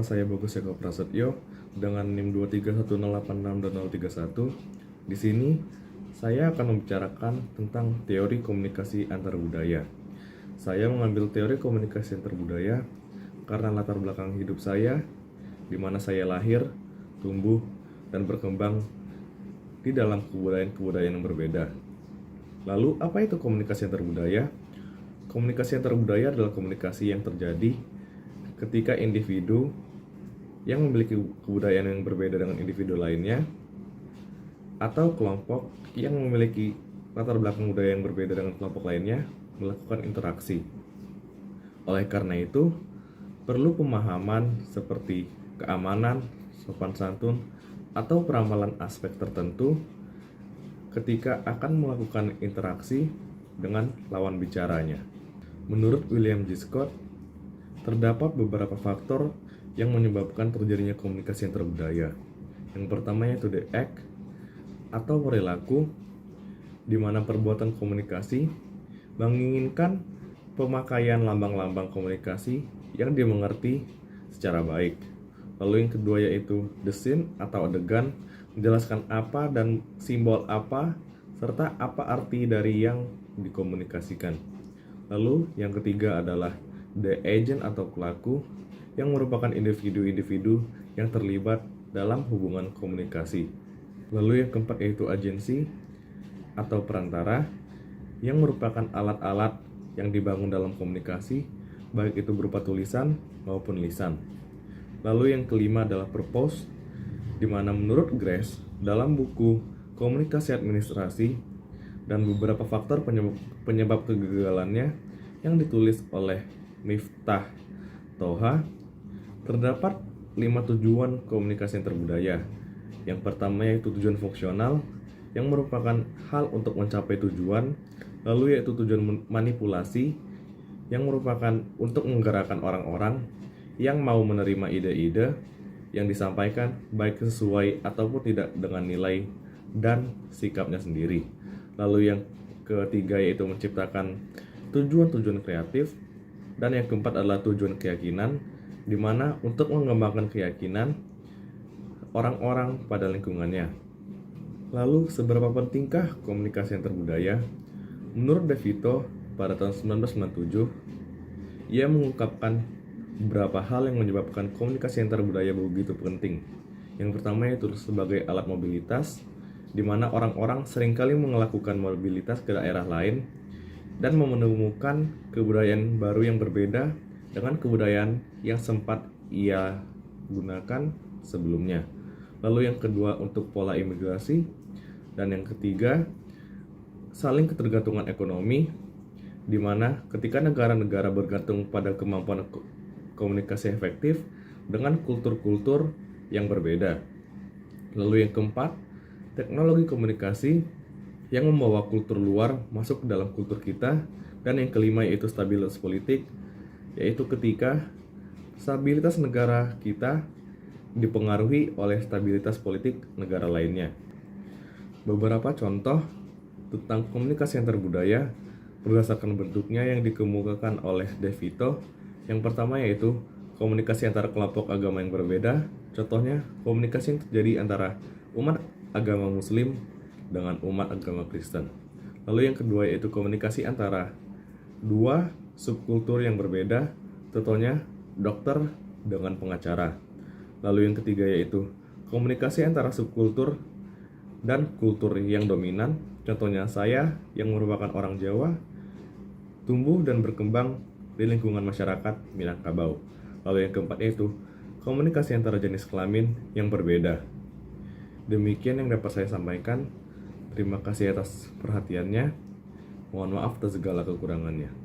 nama saya Bagus Eko Prasetyo dengan NIM 2310860 dan 031. Di sini saya akan membicarakan tentang teori komunikasi antar budaya. Saya mengambil teori komunikasi antar budaya karena latar belakang hidup saya, di mana saya lahir, tumbuh, dan berkembang di dalam kebudayaan-kebudayaan yang berbeda. Lalu, apa itu komunikasi antar budaya? Komunikasi antar budaya adalah komunikasi yang terjadi ketika individu yang memiliki kebudayaan yang berbeda dengan individu lainnya, atau kelompok yang memiliki latar belakang budaya yang berbeda dengan kelompok lainnya melakukan interaksi. Oleh karena itu, perlu pemahaman seperti keamanan, sopan santun, atau peramalan aspek tertentu ketika akan melakukan interaksi dengan lawan bicaranya. Menurut William J. Scott, terdapat beberapa faktor yang menyebabkan terjadinya komunikasi antar budaya. Yang pertama yaitu the act atau perilaku, di mana perbuatan komunikasi menginginkan pemakaian lambang-lambang komunikasi yang dimengerti secara baik. Lalu yang kedua yaitu the scene atau adegan, menjelaskan apa dan simbol apa serta apa arti dari yang dikomunikasikan. Lalu yang ketiga adalah the agent atau pelaku, yang merupakan individu-individu yang terlibat dalam hubungan komunikasi. Lalu yang keempat yaitu agensi atau perantara, yang merupakan alat-alat yang dibangun dalam komunikasi, baik itu berupa tulisan maupun lisan. Lalu yang kelima adalah purpose, di mana menurut Grace dalam buku Komunikasi Administrasi dan beberapa faktor penyebab kegagalannya yang ditulis oleh Miftah Toha, terdapat 5 tujuan komunikasi antar budaya. Yang pertama yaitu tujuan fungsional, yang merupakan hal untuk mencapai tujuan. Lalu yaitu tujuan manipulasi, yang merupakan untuk menggerakkan orang-orang yang mau menerima ide-ide yang disampaikan, baik sesuai ataupun tidak dengan nilai dan sikapnya sendiri. Lalu yang ketiga yaitu menciptakan tujuan-tujuan kreatif. Dan yang keempat adalah tujuan keyakinan, di mana untuk mengembangkan keyakinan orang-orang pada lingkungannya. Lalu, seberapa pentingkah komunikasi antar budaya? Menurut DeVito, pada tahun 1997, ia mengungkapkan beberapa hal yang menyebabkan komunikasi antar budaya begitu penting. Yang pertama yaitu sebagai alat mobilitas, di mana orang-orang seringkali melakukan mobilitas ke daerah lain dan menemukan kebudayaan baru yang berbeda dengan kebudayaan yang sempat ia gunakan sebelumnya. Lalu yang kedua untuk pola imigrasi, dan yang ketiga saling ketergantungan ekonomi, di mana ketika negara-negara bergantung pada kemampuan komunikasi efektif dengan kultur-kultur yang berbeda. Lalu yang keempat, teknologi komunikasi yang membawa kultur luar masuk ke dalam kultur kita. Dan yang kelima yaitu stabilitas politik, yaitu ketika stabilitas negara kita dipengaruhi oleh stabilitas politik negara lainnya. Beberapa contoh tentang komunikasi antar budaya berdasarkan bentuknya yang dikemukakan oleh DeVito. Yang pertama yaitu komunikasi antara kelompok agama yang berbeda. Contohnya komunikasi yang terjadi antara umat agama Muslim dengan umat agama Kristen. Lalu yang kedua yaitu komunikasi antara dua subkultur yang berbeda, contohnya dokter dengan pengacara. Lalu yang ketiga yaitu komunikasi antara subkultur dan kultur yang dominan, contohnya saya yang merupakan orang Jawa, tumbuh dan berkembang di lingkungan masyarakat Minangkabau. Lalu yang keempat yaitu komunikasi antara jenis kelamin yang berbeda. Demikian yang dapat saya sampaikan. Terima kasih atas perhatiannya. Mohon maaf atas segala kekurangannya.